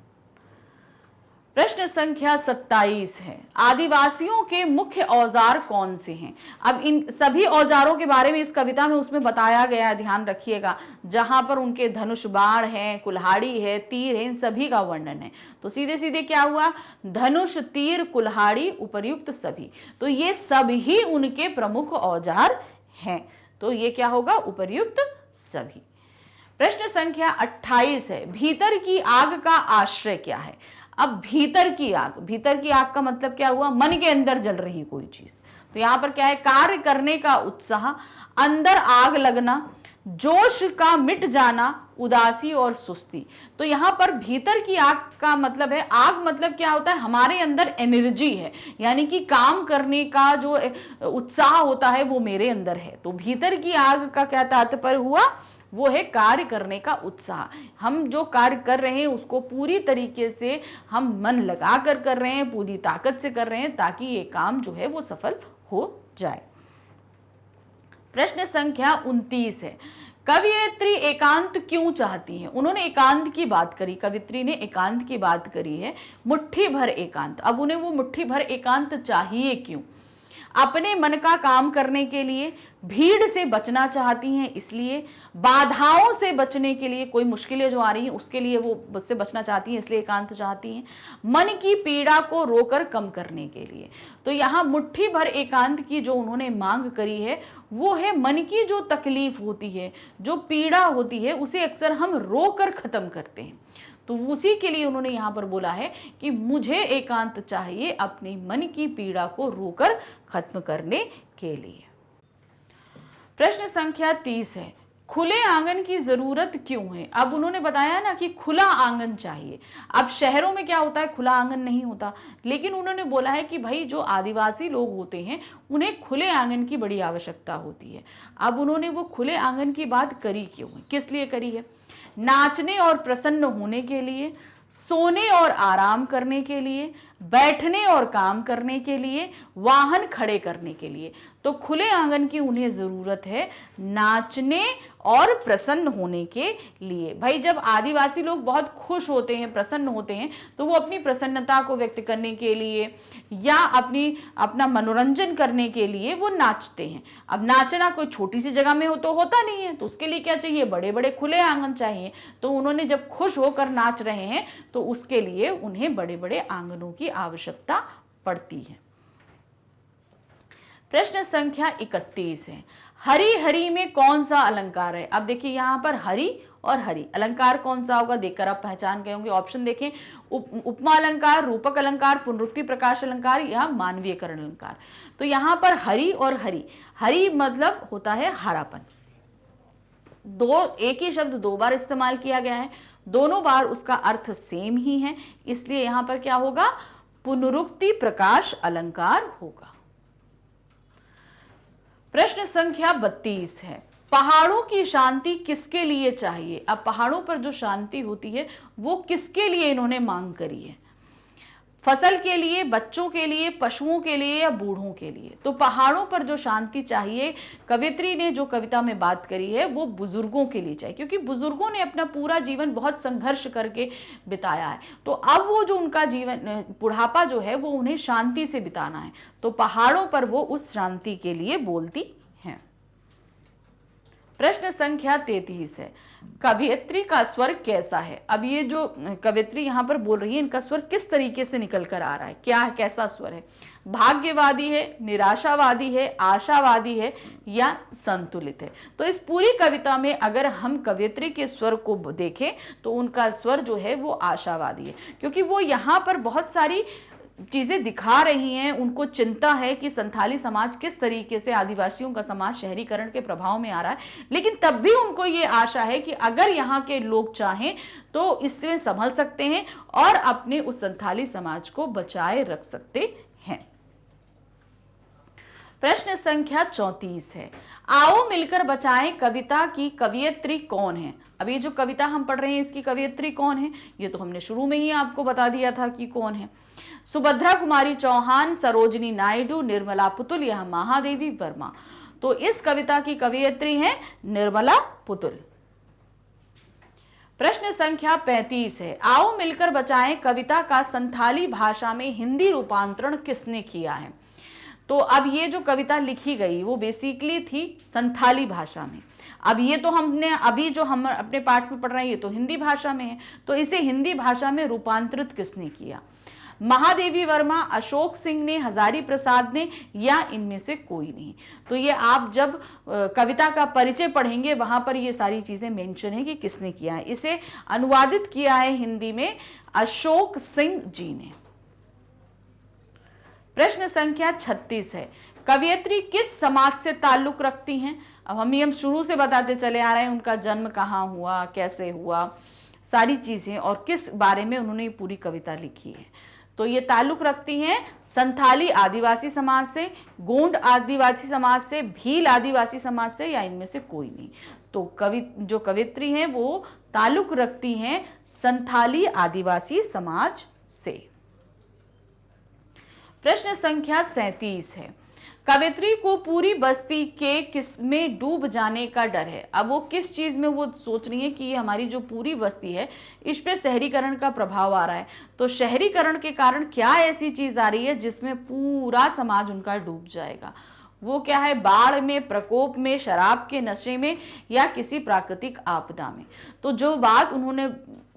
प्रश्न संख्या 27 है, आदिवासियों के मुख्य औजार कौन से हैं? अब इन सभी औजारों के बारे में इस कविता में उसमें बताया गया है, ध्यान रखिएगा। जहां पर उनके धनुष बाण है, कुल्हाड़ी है, तीर है, इन सभी का वर्णन है। तो सीधे सीधे क्या हुआ? धनुष, तीर, कुल्हाड़ी, उपर्युक्त सभी, तो ये सभी उनके प्रमुख औजार हैं। तो ये क्या होगा? उपर्युक्त सभी। प्रश्न संख्या 28 है, भीतर की आग का आश्रय क्या है? अब भीतर की आग, भीतर की आग का मतलब क्या हुआ? मन के अंदर जल रही कोई चीज। तो यहां पर क्या है? कार्य करने का उत्साह, अंदर आग लगना, जोश का मिट जाना, उदासी और सुस्ती। तो यहां पर भीतर की आग का मतलब है, आग मतलब क्या होता है? हमारे अंदर एनर्जी है, यानी कि काम करने का जो उत्साह होता है वो मेरे अंदर है। तो भीतर की आग का क्या तात्पर्य हुआ? वो है कार्य करने का उत्साह। हम जो कार्य कर रहे हैं उसको पूरी तरीके से हम मन लगा कर रहे हैं, पूरी ताकत से कर रहे हैं, ताकि ये काम जो है वो सफल हो जाए। प्रश्न संख्या 29 है, कवियत्री एकांत क्यों चाहती है? उन्होंने एकांत की बात करी, कवित्री ने एकांत की बात करी है, मुट्ठी भर एकांत। अब उन्हें वो मुट्ठी भर एकांत चाहिए क्यों? अपने मन का काम करने के लिए, भीड़ से बचना चाहती हैं इसलिए, बाधाओं से बचने के लिए, कोई मुश्किलें जो आ रही हैं उसके लिए वो उससे बचना चाहती हैं इसलिए एकांत चाहती हैं, मन की पीड़ा को रोकर कम करने के लिए। तो यहाँ मुट्ठी भर एकांत की जो उन्होंने मांग करी है वो है मन की जो तकलीफ होती है, जो पीड़ा होती है, उसे अक्सर हम रोकर खत्म करते हैं। तो उसी के लिए उन्होंने यहाँ पर बोला है कि मुझे एकांत चाहिए अपने मन की पीड़ा को रोकर खत्म करने के लिए। प्रश्न संख्या 30 है, खुले आंगन की जरूरत क्यों है? अब उन्होंने बताया ना कि खुला आंगन चाहिए। अब शहरों में क्या होता है? खुला आंगन नहीं होता, लेकिन उन्होंने बोला है कि भाई जो आदिवासी लोग होते हैं उन्हें खुले आंगन की बड़ी आवश्यकता होती है। अब उन्होंने वो खुले आंगन की बात करी क्यों है, किस लिए करी है? नाचने और प्रसन्न होने के लिए, सोने और आराम करने के लिए, बैठने और काम करने के लिए, वाहन खड़े करने के लिए। तो खुले आंगन की उन्हें जरूरत है नाचने और प्रसन्न होने के लिए। भाई जब आदिवासी लोग बहुत खुश होते हैं, प्रसन्न होते हैं, तो वो अपनी प्रसन्नता को व्यक्त करने के लिए या अपना मनोरंजन करने के लिए वो नाचते हैं। अब नाचना कोई छोटी सी जगह में हो तो होता नहीं है, तो उसके लिए क्या चाहिए? बड़े बड़े खुले आंगन चाहिए। तो उन्होंने जब खुश होकर नाच रहे हैं तो उसके लिए उन्हें बड़े बड़े आंगनों की आवश्यकता पड़ती है। प्रश्न संख्या 31 है, हरि हरि में कौन सा अलंकार है? अब देखिए यहाँ पर हरि और हरि, अलंकार कौन सा होगा देखकर आप पहचान गए होंगे। ऑप्शन देखें, उपमा अलंकार, रूपक अलंकार, पुनरुक्ति प्रकाश अलंकार या मानवीयकरण अलंकार। तो यहाँ पर हरि और हरि, हरि मतलब होता है हरापन। एक ही शब्द दो बार इस्तेमाल किया गया है, दोनों बार उसका अर्थ सेम ही है, इसलिए यहाँ पर क्या होगा? पुनरुक्ति प्रकाश अलंकार होगा। प्रश्न संख्या 32 है, पहाड़ों की शांति किसके लिए चाहिए। अब पहाड़ों पर जो शांति होती है वो किसके लिए इन्होंने मांग करी है, फसल के लिए, बच्चों के लिए, पशुओं के लिए या बूढ़ों के लिए। तो पहाड़ों पर जो शांति चाहिए, कवियत्री ने जो कविता में बात करी है वो बुजुर्गों के लिए चाहिए, क्योंकि बुजुर्गों ने अपना पूरा जीवन बहुत संघर्ष करके बिताया है। तो अब वो जो उनका जीवन बुढ़ापा जो है वो उन्हें शांति से बिताना है, तो पहाड़ों पर वो उस शांति के लिए बोलती हैं। प्रश्न संख्या 33 है, कवियत्री का स्वर कैसा है। अब ये जो कवियत्री यहाँ पर बोल रही है इनका स्वर किस तरीके से निकल कर आ रहा है, क्या है, कैसा स्वर है, भाग्यवादी है, निराशावादी है, आशावादी है या संतुलित है। तो इस पूरी कविता में अगर हम कवियत्री के स्वर को देखें तो उनका स्वर जो है वो आशावादी है, क्योंकि वो यहाँ पर बहुत सारी चीजें दिखा रही हैं। उनको चिंता है कि संथाली समाज किस तरीके से, आदिवासियों का समाज शहरीकरण के प्रभाव में आ रहा है, लेकिन तब भी उनको ये आशा है कि अगर यहाँ के लोग चाहें तो इससे संभल सकते हैं और अपने उस संथाली समाज को बचाए रख सकते हैं। प्रश्न संख्या 34 है, आओ मिलकर बचाएं कविता की कवियत्री कौन है। अब ये जो कविता हम पढ़ रहे हैं इसकी कवियत्री कौन है, ये तो हमने शुरू में ही आपको बता दिया था कि कौन है। सुभद्रा कुमारी चौहान, सरोजनी नायडू, निर्मला पुतुल या महादेवी वर्मा। तो इस कविता की कवियत्री है निर्मला पुतुल। प्रश्न संख्या 35 है, आओ मिलकर बचाएं कविता का संथाली भाषा में हिंदी रूपांतरण किसने किया है। तो अब ये जो कविता लिखी गई वो बेसिकली थी संथाली भाषा में। अब ये तो हमने अभी जो हम अपने पाठ में पढ़ रहे हैं ये तो हिंदी भाषा में है, तो इसे हिंदी भाषा में रूपांतरित किसने किया, महादेवी वर्मा, अशोक सिंह ने, हजारी प्रसाद ने या इनमें से कोई नहीं। तो ये आप जब कविता का परिचय पढ़ेंगे वहां पर ये सारी चीजें मेंशन है कि किसने किया है। इसे अनुवादित किया है हिंदी में अशोक सिंह जी ने। प्रश्न संख्या 36 है, कवियत्री किस समाज से ताल्लुक रखती हैं। अब हम शुरू से बताते चले आ रहे हैं उनका जन्म कहाँ हुआ, कैसे हुआ, सारी चीजें और किस बारे में उन्होंने ये पूरी कविता लिखी है। तो ये ताल्लुक रखती हैं संथाली आदिवासी समाज से, गोंड आदिवासी समाज से, भील आदिवासी समाज से या इनमें से कोई नहीं। तो जो कवियत्री हैं वो ताल्लुक रखती हैं संथाली आदिवासी समाज से। प्रश्न संख्या 37 है, कवियत्री को पूरी बस्ती के किसमें डूब जाने का डर है। अब वो किस चीज में वो सोच रही है कि ये हमारी जो पूरी बस्ती है इस पे शहरीकरण का प्रभाव आ रहा है। तो शहरीकरण के कारण क्या ऐसी चीज आ रही है जिसमें पूरा समाज उनका डूब जाएगा। वो क्या है, बाढ़ में, प्रकोप में, शराब के नशे में या किसी प्राकृतिक आपदा में। तो जो बात उन्होंने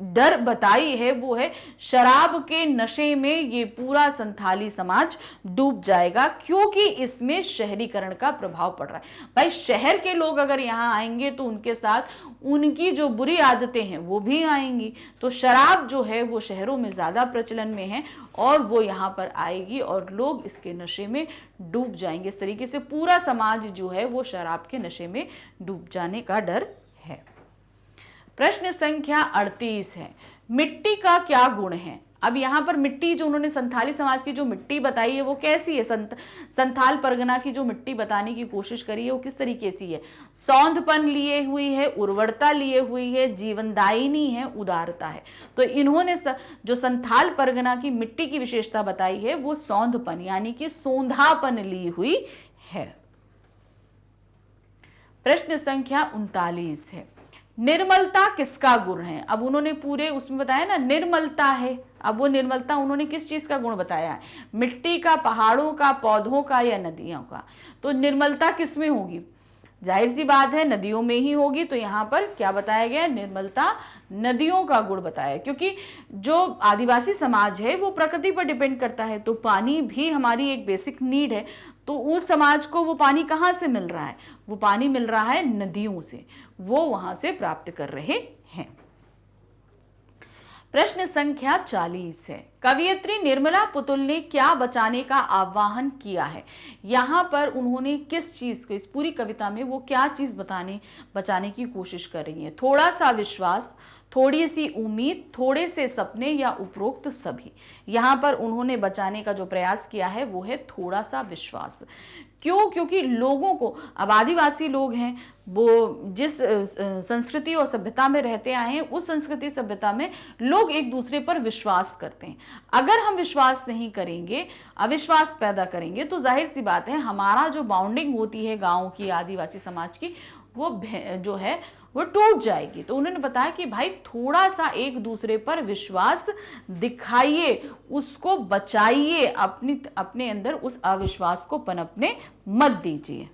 डर बताई है वो है शराब के नशे में ये पूरा संथाली समाज डूब जाएगा, क्योंकि इसमें शहरीकरण का प्रभाव पड़ रहा है। भाई शहर के लोग अगर यहाँ आएंगे तो उनके साथ उनकी जो बुरी आदतें हैं वो भी आएंगी। तो शराब जो है वो शहरों में ज्यादा प्रचलन में है और वो यहाँ पर आएगी और लोग इसके नशे में डूब जाएंगे। इस तरीके से पूरा समाज जो है वो शराब के नशे में डूब जाने का डर है। प्रश्न संख्या 38 है, मिट्टी का क्या गुण है। अब यहाँ पर मिट्टी जो उन्होंने संथाली समाज की जो मिट्टी बताई है वो कैसी है, संथाल परगना की जो मिट्टी बताने की कोशिश करी है वो किस तरीके से है, सौंधपन लिए हुई है, उर्वरता लिए हुई है, जीवनदायिनी है, उदारता है। तो इन्होंने जो संथाल परगना की मिट्टी की विशेषता बताई है वो सौंधपन यानी कि सौंधापन ली हुई है। प्रश्न संख्या 39 है, निर्मलता किसका गुण है। अब उन्होंने पूरे उसमें बताया ना निर्मलता है। अब वो निर्मलता उन्होंने किस चीज का गुण बताया है, मिट्टी का, पहाड़ों का, पौधों का या नदियों का। तो निर्मलता किसमें होगी, जाहिर सी बात है नदियों में ही होगी। तो यहाँ पर क्या बताया गया, निर्मलता नदियों का गुण बताया, क्योंकि जो आदिवासी समाज है वो प्रकृति पर डिपेंड करता है। तो पानी भी हमारी एक बेसिक नीड है। तो उस समाज को वो पानी कहाँ से मिल रहा है, वो पानी मिल रहा है नदियों से, वो वहां से प्राप्त कर रहे हैं। प्रश्न संख्या 40 है, कवियत्री निर्मला पुतुल ने क्या बचाने का आह्वान किया है। यहाँ पर उन्होंने किस चीज को, इस पूरी कविता में वो क्या चीज बचाने की कोशिश कर रही है, थोड़ा सा विश्वास, थोड़ी सी उम्मीद, थोड़े से सपने या उपरोक्त सभी। यहाँ पर उन्होंने बचाने का जो प्रयास किया है वो है थोड़ा सा विश्वास। क्यों? क्योंकि लोगों को, अब आदिवासी लोग हैं, वो जिस संस्कृति और सभ्यता में रहते आए हैं, उस संस्कृति सभ्यता में लोग एक दूसरे पर विश्वास करते हैं। अगर हम विश्वास नहीं करेंगे, अविश्वास पैदा करेंगे, तो जाहिर सी बात है हमारा जो बाउंडिंग होती है गांव की, आदिवासी समाज की, वो जो है वो टूट जाएगी। तो उन्होंने बताया कि भाई थोड़ा सा एक दूसरे पर विश्वास दिखाइए, उसको बचाइए, अपने अंदर उस अविश्वास को पनपने मत दीजिए।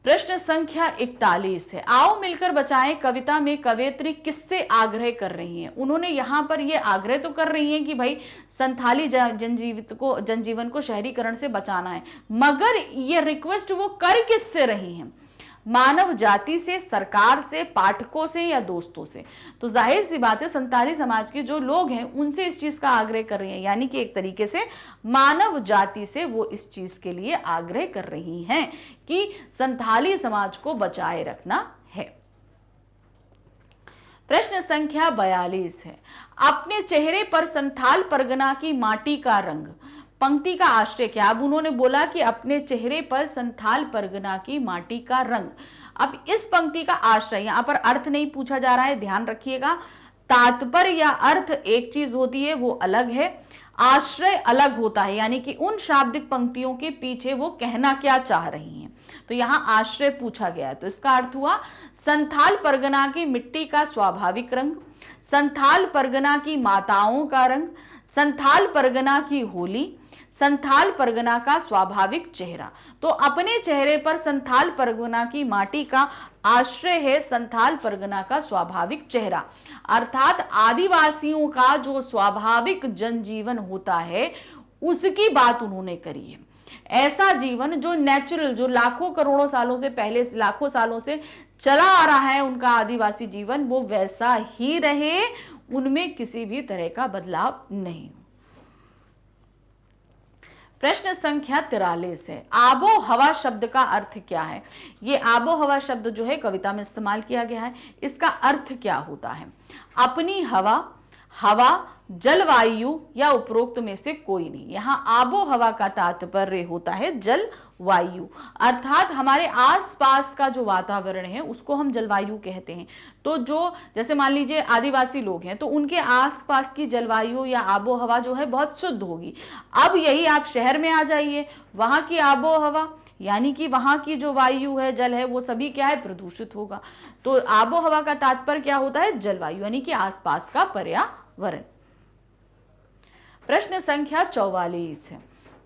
प्रश्न संख्या 41 है, आओ मिलकर बचाएं कविता में कवयित्री किससे आग्रह कर रही हैं? उन्होंने यहां पर ये आग्रह तो कर रही हैं कि भाई संथाली जनजीवन को शहरीकरण से बचाना है, मगर ये रिक्वेस्ट वो कर किससे रही हैं? मानव जाति से, सरकार से, पाठकों से या दोस्तों से? तो जाहिर सी बात है संथाली समाज के जो लोग हैं उनसे इस चीज का आग्रह कर रही हैं, यानी कि एक तरीके से मानव जाति से वो इस चीज के लिए आग्रह कर रही हैं कि संथाली समाज को बचाए रखना है। प्रश्न संख्या 42 है, अपने चेहरे पर संथाल परगना की माटी का रंग, पंक्ति का आश्रय क्या? अब उन्होंने बोला कि अपने चेहरे पर संथाल परगना की माटी का रंग। अब इस पंक्ति का आश्रय, यहां पर अर्थ नहीं पूछा जा रहा है, ध्यान रखिएगा। तात्पर्य या अर्थ एक चीज होती है, वो अलग है, आश्रय अलग होता है, यानी कि उन शाब्दिक पंक्तियों के पीछे वो कहना क्या चाह रही हैं। तो यहां आश्रय पूछा गया है, तो इसका अर्थ हुआ संथाल परगना की मिट्टी का स्वाभाविक रंग, संथाल परगना की माताओं का रंग, संथाल परगना की होली, संथाल परगना का स्वाभाविक चेहरा। तो अपने चेहरे पर संथाल परगना की माटी का आश्रय है संथाल परगना का स्वाभाविक चेहरा, अर्थात आदिवासियों का जो स्वाभाविक जनजीवन होता है उसकी बात उन्होंने करी है। ऐसा जीवन जो नेचुरल, जो लाखों करोड़ों सालों से, पहले लाखों सालों से चला आ रहा है उनका आदिवासी जीवन, वो वैसा ही रहे, उनमें किसी भी तरह का बदलाव नहीं। प्रश्न संख्या 43 है, आबो हवा शब्द का अर्थ क्या है? ये आबो हवा शब्द जो है कविता में इस्तेमाल किया गया है, इसका अर्थ क्या होता है? अपनी हवा, हवा, जलवायु या उपरोक्त में से कोई नहीं। यहाँ आबो हवा का तात्पर्य होता है जल वायु, अर्थात हमारे आसपास का जो वातावरण है उसको हम जलवायु कहते हैं। तो जो, जैसे मान लीजिए आदिवासी लोग हैं तो उनके आसपास की जलवायु या आबो हवा जो है बहुत शुद्ध होगी। अब यही आप शहर में आ जाइए, वहां की आबो हवा यानी कि वहां की जो वायु है, जल है, वो सभी क्या है? प्रदूषित होगा। तो आबो हवा का तात्पर्य क्या होता है? जलवायु यानी कि आसपास का पर्यावरण। प्रश्न संख्या 44 है,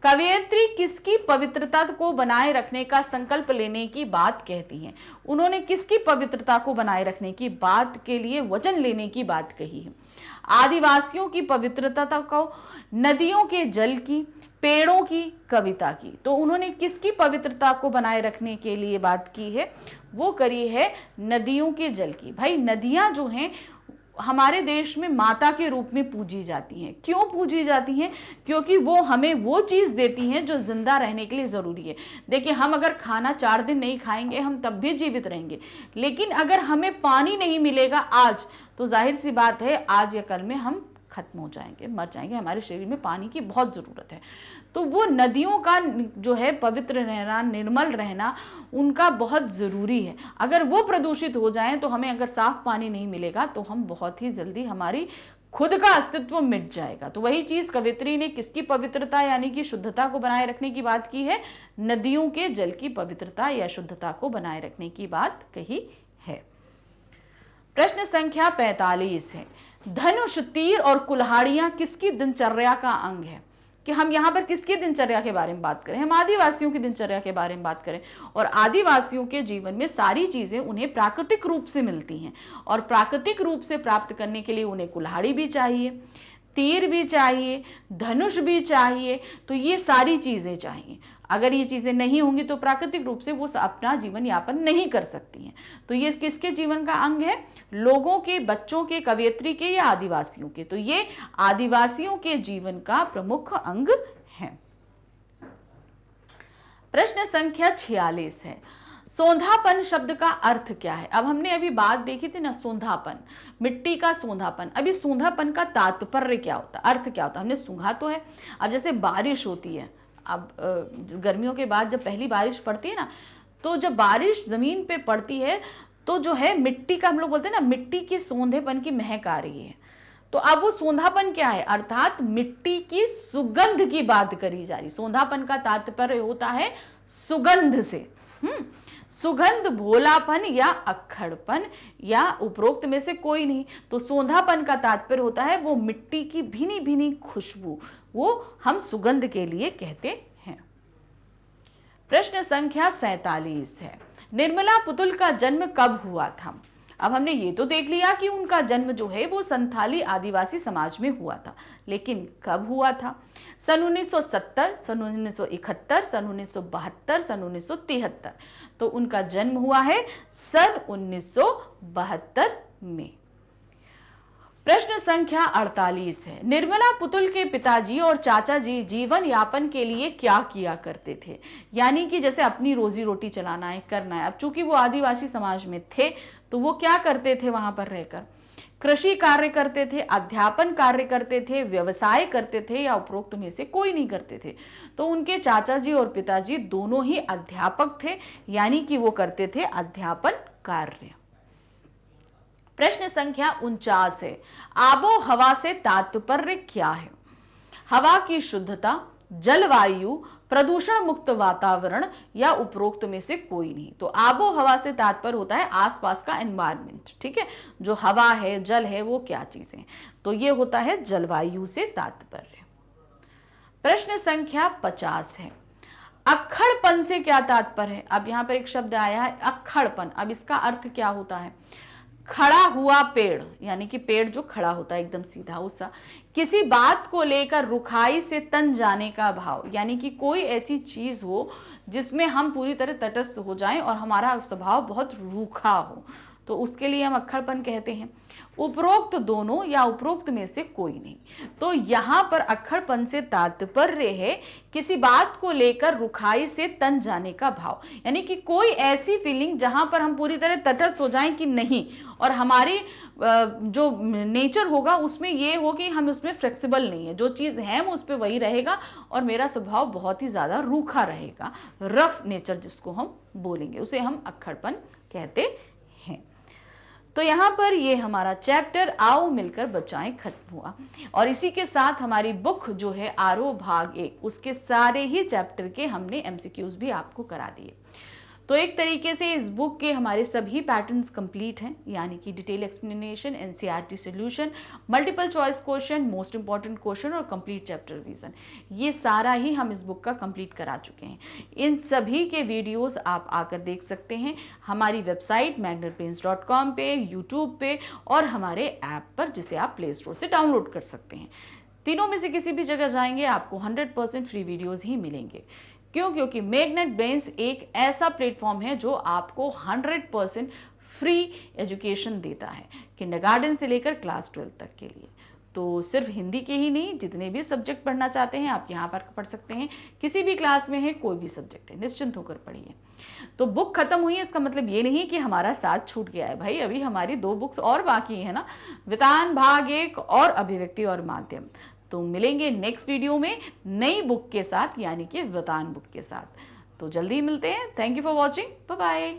कवयित्री किसकी पवित्रता को बनाए रखने का संकल्प लेने की बात कहती हैं? उन्होंने किसकी पवित्रता को बनाए रखने की बात के लिए वचन लेने की बात कही है? आदिवासियों की पवित्रता को, नदियों के जल की, पेड़ों की, कविता की? तो उन्होंने किसकी पवित्रता को बनाए रखने के लिए बात की है? वो करी है नदियों के जल की। भाई नदियां जो हैं हमारे देश में माता के रूप में पूजी जाती हैं। क्यों पूजी जाती हैं? क्योंकि वो हमें वो चीज़ देती हैं जो जिंदा रहने के लिए ज़रूरी है। देखिए, हम अगर खाना 4 दिन नहीं खाएंगे हम तब भी जीवित रहेंगे, लेकिन अगर हमें पानी नहीं मिलेगा आज, तो जाहिर सी बात है आज या कल में हम खत्म हो जाएंगे, मर जाएंगे। हमारे शरीर में पानी की बहुत ज़रूरत है। तो वो नदियों का जो है पवित्र रहना, निर्मल रहना उनका बहुत ज़रूरी है। अगर वो प्रदूषित हो जाएं तो हमें अगर साफ पानी नहीं मिलेगा तो हम बहुत ही जल्दी, हमारी खुद का अस्तित्व मिट जाएगा। तो वही चीज़ कवयित्री ने किसकी पवित्रता यानी कि शुद्धता को बनाए रखने की बात की है? नदियों के जल की पवित्रता या शुद्धता को बनाए रखने की बात कही है। प्रश्न संख्या 45 है, धनुष, तीर और कुल्हाड़ियां किसकी दिनचर्या का अंग है? कि हम यहाँ पर किसकी दिनचर्या के बारे में बात करें? हम आदिवासियों की दिनचर्या के बारे में बात करें। और आदिवासियों के जीवन में सारी चीजें उन्हें प्राकृतिक रूप से मिलती हैं, और प्राकृतिक रूप से प्राप्त करने के लिए उन्हें कुल्हाड़ी भी चाहिए, तीर भी चाहिए, धनुष भी चाहिए। तो ये सारी चीजें चाहिए। अगर ये चीजें नहीं होंगी तो प्राकृतिक रूप से वो अपना जीवन यापन नहीं कर सकती हैं। तो ये किसके जीवन का अंग है? लोगों के, बच्चों के, कवयित्री के या आदिवासियों के? तो ये आदिवासियों के जीवन का प्रमुख अंग है। प्रश्न संख्या 46 है, सोंधापन शब्द का अर्थ क्या है? अब हमने अभी बात देखी थी ना, सोंधापन, मिट्टी का सोंधापन। अभी सोंधापन का तात्पर्य क्या होता है, अर्थ क्या होता है? हमने सूंघा तो है। अब जैसे बारिश होती है, अब गर्मियों के बाद जब पहली बारिश पड़ती है ना, तो जब बारिश जमीन पे पड़ती है तो जो है मिट्टी का, हम लोग बोलते हैं ना, मिट्टी की सोंधेपन की महक आ रही है। तो अब वो सोंधापन क्या है? अर्थात मिट्टी की सुगंध की बात करी जा रही। सोंधापन का तात्पर्य होता है सुगंध से। सुगंध, भोलापन या अक्खड़पन या उपरोक्त में से कोई नहीं। तो सोंधापन का तात्पर्य होता है वो मिट्टी की भीनी भीनी खुशबू, वो हम सुगंध के लिए कहते हैं। प्रश्न संख्या 47 है, निर्मला पुतुल का जन्म कब हुआ था? अब हमने ये तो देख लिया कि उनका जन्म जो है वो संथाली आदिवासी समाज में हुआ था, लेकिन कब हुआ था? सन 1970, सन 1971, सन 1972, सन 1973। तो उनका जन्म हुआ है सन 1972 में। प्रश्न संख्या 48 है, निर्मला पुतुल के पिताजी और चाचा जी जीवन यापन के लिए क्या किया करते थे? यानी कि जैसे अपनी रोजी रोटी चलाना है, करना है। अब चूंकि वो आदिवासी समाज में थे तो वो क्या करते थे? वहां पर रहकर कृषि कार्य करते थे, अध्यापन कार्य करते थे, व्यवसाय करते थे, या उपरोक्त में से कोई नहीं करते थे। तो उनके चाचा जी और पिताजी दोनों ही अध्यापक थे, यानी कि वो करते थे अध्यापन कार्य। प्रश्न संख्या 49 है, आबो हवा से तात्पर्य क्या है? हवा की शुद्धता, जलवायु, प्रदूषण मुक्त वातावरण या उपरोक्त में से कोई नहीं। तो आबो हवा से तात्पर्य होता है आसपास का एनवायरनमेंट। ठीक है, जो हवा है, जल है, वो क्या चीजें, तो ये होता है जलवायु से तात्पर्य। प्रश्न संख्या 50 है, अक्खड़पन से क्या तात्पर्य है? अब यहां पर एक शब्द आया है अक्खड़पन। अब इसका अर्थ क्या होता है? खड़ा हुआ पेड़, यानी कि पेड़ जो खड़ा होता है एकदम सीधा, उसका किसी बात को लेकर रुखाई से तन जाने का भाव, यानी कि कोई ऐसी चीज हो जिसमें हम पूरी तरह तटस्थ हो जाएं और हमारा स्वभाव बहुत रूखा हो, तो उसके लिए हम अक्खड़पन कहते हैं। उपरोक्त दोनों या उपरोक्त में से कोई नहीं। तो यहां पर अक्खड़पन से तात्पर्य है किसी बात को लेकर रुखाई से तन जाने का भाव, यानी कि कोई ऐसी फीलिंग जहां पर हम पूरी तरह तटस्थ हो जाएं कि नहीं, और हमारी जो नेचर होगा उसमें ये हो कि हम उसमें फ्लेक्सिबल नहीं है, जो चीज़ है वो उस पर वही रहेगा और मेरा स्वभाव बहुत ही ज़्यादा रूखा रहेगा, रफ नेचर जिसको हम बोलेंगे, उसे हम अक्खड़पन कहते हैं। तो यहाँ पर ये हमारा चैप्टर आओ मिलकर बचाएं खत्म हुआ, और इसी के साथ हमारी बुक जो है आरोह भाग 1, उसके सारे ही चैप्टर के हमने एमसीक्यूज भी आपको करा दिए। तो एक तरीके से इस बुक के हमारे सभी पैटर्न्स कंप्लीट हैं, यानी कि detail explanation, NCERT solution, multiple choice question, most important question और कंप्लीट चैप्टर रिवीजन, ये सारा ही हम इस बुक का कंप्लीट करा चुके हैं। इन सभी के वीडियोस आप आकर देख सकते हैं हमारी वेबसाइट magnetbrains.com पे, यूट्यूब पे और हमारे ऐप पर, जिसे आप प्ले स्टोर से डाउनलोड कर सकते हैं। तीनों में से किसी भी जगह जाएंगे आपको 100% फ्री वीडियोज़ ही मिलेंगे। क्यों? क्योंकि मैग्नेट ब्रेन्स एक ऐसा प्लेटफॉर्म है जो आपको 100% फ्री एजुकेशन देता है, किंडरगार्टन से लेकर क्लास 12 तक के लिए। तो सिर्फ हिंदी के ही नहीं, जितने भी सब्जेक्ट पढ़ना चाहते हैं आप यहाँ पर पढ़ सकते हैं। किसी भी क्लास में है, कोई भी सब्जेक्ट है, निश्चिंत होकर पढ़िए। तो बुक खत्म हुई है, इसका मतलब ये नहीं कि हमारा साथ छूट गया है भाई, अभी हमारी 2 बुक्स और बाकी है ना, वितान भाग 1 और अभिव्यक्ति और माध्यम। तो मिलेंगे नेक्स्ट वीडियो में नई बुक के साथ, यानी कि वितान बुक के साथ। तो जल्दी मिलते हैं। Thank you for watching, bye bye.